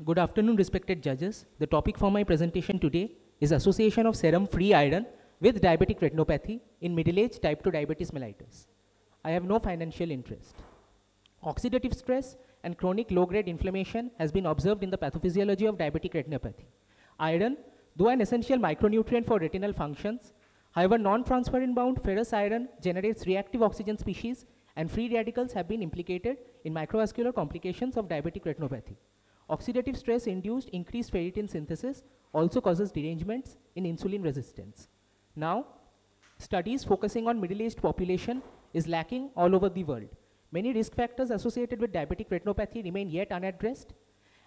Good afternoon, respected judges. The topic for my presentation today is association of serum free iron with diabetic retinopathy in middle-aged type 2 diabetes mellitus. I have no financial interest. Oxidative stress and chronic low-grade inflammation has been observed in the pathophysiology of diabetic retinopathy. Iron, though an essential micronutrient for retinal functions, however, non-transferrin bound ferrous iron generates reactive oxygen species and free radicals have been implicated in microvascular complications of diabetic retinopathy. Oxidative stress induced increased ferritin synthesis also causes derangements in insulin resistance. Now, studies focusing on middle-aged population is lacking all over the world. Many risk factors associated with diabetic retinopathy remain yet unaddressed,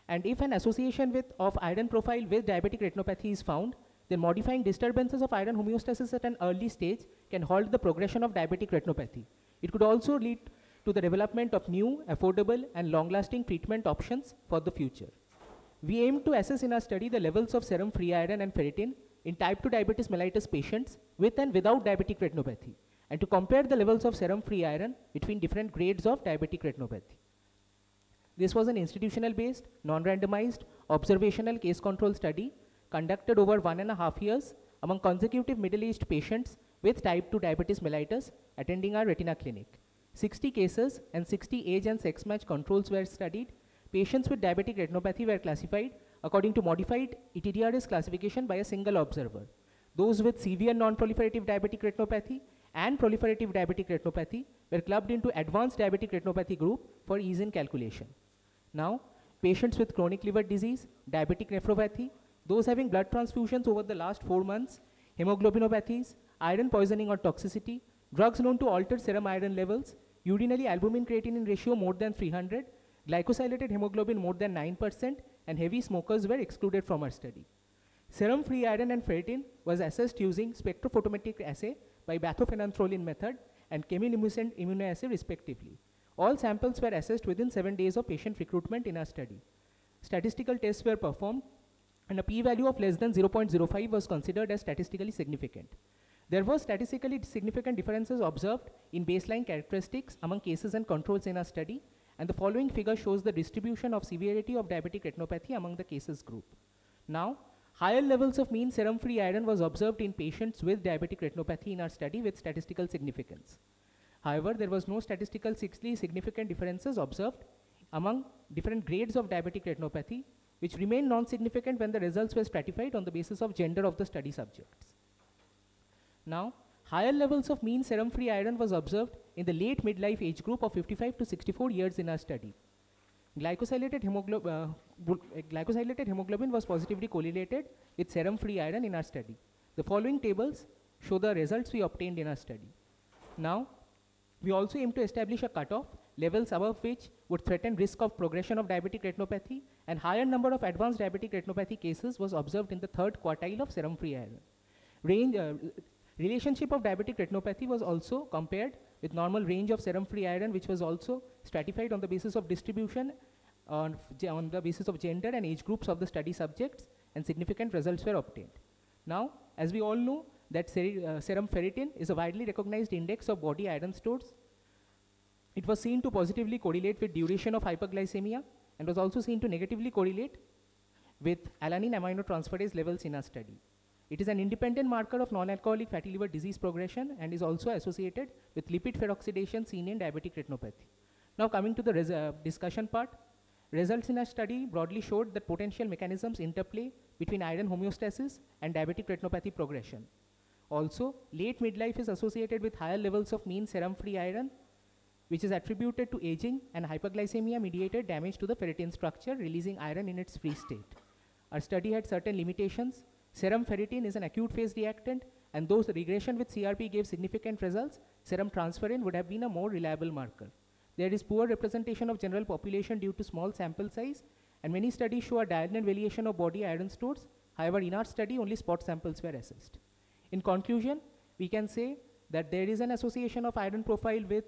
and if an association of iron profile with diabetic retinopathy is found, then modifying disturbances of iron homeostasis at an early stage can halt the progression of diabetic retinopathy. It could also lead to the development of new, affordable, and long-lasting treatment options for the future. We aim to assess in our study the levels of serum free iron and ferritin in type 2 diabetes mellitus patients with and without diabetic retinopathy, and to compare the levels of serum free iron between different grades of diabetic retinopathy. This was an institutional-based, non-randomized, observational case control study conducted over 1.5 years among consecutive middle-aged patients with type 2 diabetes mellitus attending our retina clinic. 60 cases and 60 age and sex match controls were studied. Patients with diabetic retinopathy were classified according to modified ETDRS classification by a single observer. Those with severe non-proliferative diabetic retinopathy and proliferative diabetic retinopathy were clubbed into advanced diabetic retinopathy group for ease in calculation. Now, patients with chronic liver disease, diabetic nephropathy, those having blood transfusions over the last 4 months, hemoglobinopathies, iron poisoning or toxicity, drugs known to alter serum iron levels, urinary albumin-creatinine ratio more than 300, glycosylated hemoglobin more than 9%, and heavy smokers were excluded from our study. Serum free iron and ferritin was assessed using spectrophotometric assay by bathophenanthrolin method and chemiluminescent immunoassay respectively. All samples were assessed within 7 days of patient recruitment in our study. Statistical tests were performed and a p-value of less than 0.05 was considered as statistically significant. There were statistically significant differences observed in baseline characteristics among cases and controls in our study, and the following figure shows the distribution of severity of diabetic retinopathy among the cases group. Now, higher levels of mean serum free iron was observed in patients with diabetic retinopathy in our study with statistical significance. However, there was no statistically significant differences observed among different grades of diabetic retinopathy, which remained non-significant when the results were stratified on the basis of gender of the study subjects. Now, higher levels of mean serum free iron was observed in the late midlife age group of 55 to 64 years in our study. Glycosylated hemoglobin was positively correlated with serum free iron in our study. The following tables show the results we obtained in our study. Now, we also aim to establish a cutoff, levels above which would threaten risk of progression of diabetic retinopathy, and higher number of advanced diabetic retinopathy cases was observed in the third quartile of serum free iron. Relationship of diabetic retinopathy was also compared with normal range of serum free iron, which was also stratified on the basis of distribution on the basis of gender and age groups of the study subjects, and significant results were obtained. Now, as we all know that serum ferritin is a widely recognized index of body iron stores. It was seen to positively correlate with duration of hyperglycemia and was also seen to negatively correlate with alanine aminotransferase levels in our study. It is an independent marker of non-alcoholic fatty liver disease progression and is also associated with lipid peroxidation seen in diabetic retinopathy. Now coming to the discussion part, results in our study broadly showed that potential mechanisms interplay between iron homeostasis and diabetic retinopathy progression. Also, late midlife is associated with higher levels of mean serum free iron, which is attributed to aging and hyperglycemia mediated damage to the ferritin structure, releasing iron in its free state. Our study had certain limitations. Serum ferritin is an acute phase reactant, and though the regression with CRP gave significant results, serum transferrin would have been a more reliable marker. There is poor representation of general population due to small sample size, and many studies show a diagonal variation of body iron stores. However, in our study, only spot samples were assessed. In conclusion, we can say that there is an association of iron profile with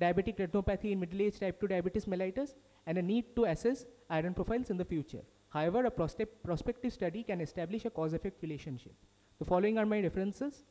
diabetic retinopathy in middle-aged type 2 diabetes mellitus and a need to assess iron profiles in the future. However, a prospective study can establish a cause-effect relationship. The following are my references.